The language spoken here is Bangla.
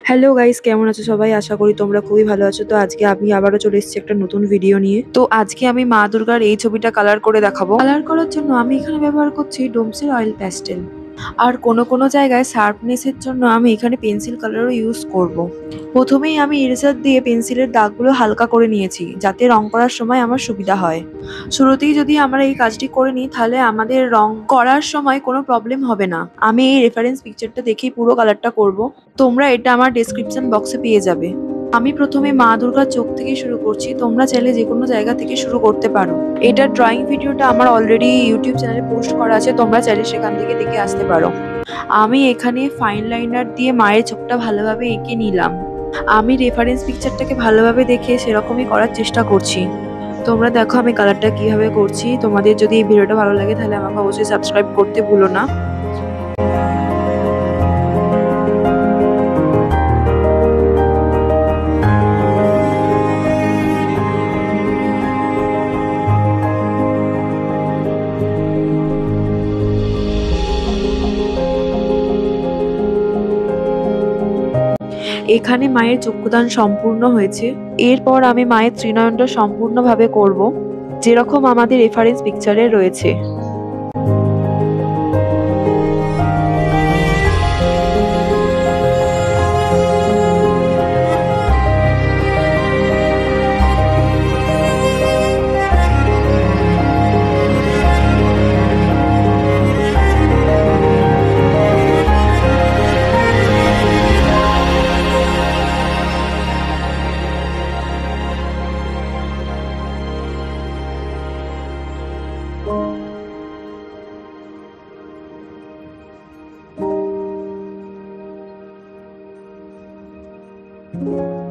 হ্যালো গাইস, কেমন আছো সবাই? আশা করি তোমরা খুবই ভালো আছো। তো আজকে আমি আবারও চলে এসেছি একটা নতুন ভিডিও নিয়ে। তো আজকে আমি মা দুর্গার এই ছবিটা কালার করে দেখাবো। কালার করার জন্য আমি এখানে ব্যবহার করছি ডোমসের অয়েল প্যাস্টেল। আর কোনো জায়গায় শার্পনেসের জন্য আমি এখানে পেন্সিল কালারও ইউজ করব। প্রথমেই আমি ইরেজার দিয়ে পেন্সিলের দাগগুলো হালকা করে নিয়েছি, যাতে রং করার সময় আমার সুবিধা হয়। শুরুতেই যদি আমরা এই কাজটি করে নিই, তাহলে আমাদের রং করার সময় কোনো প্রবলেম হবে না। আমি এই রেফারেন্স পিকচারটা দেখেই পুরো কালারটা করব। তোমরা এটা আমার ডেসক্রিপশন বক্সে পেয়ে যাবে। আমি প্রথমে মা দুর্গার চোখ থেকে শুরু করছি। তোমরা চাইলে যে কোনো জায়গা থেকে শুরু করতে পারো। এটা ড্রয়িং ভিডিওটা আমার অলরেডি ইউটিউব চ্যানেলে পোস্ট করা আছে, তোমরা চাইলে সেখান থেকে দেখে আসতে পারো। আমি এখানে ফাইন লাইনার দিয়ে মায়ের চোখটা ভালোভাবে এঁকে নিলাম। আমি রেফারেন্স পিকচারটাকে ভালোভাবে দেখে সেরকমই করার চেষ্টা করছি। তোমরা দেখো আমি কালারটা কিভাবে করছি। তোমাদের যদি এই ভিডিওটা ভালো লাগে তাহলে আমাকে অবশ্যই সাবস্ক্রাইব করতে ভুলো না। এখানে মায়ের চক্ষুদান সম্পূর্ণ হয়েছে। এরপর আমি মায়ের ত্রিনয়নটা সম্পূর্ণভাবে করব, যেরকম আমাদের রেফারেন্স পিকচারে রয়েছে। Thank you.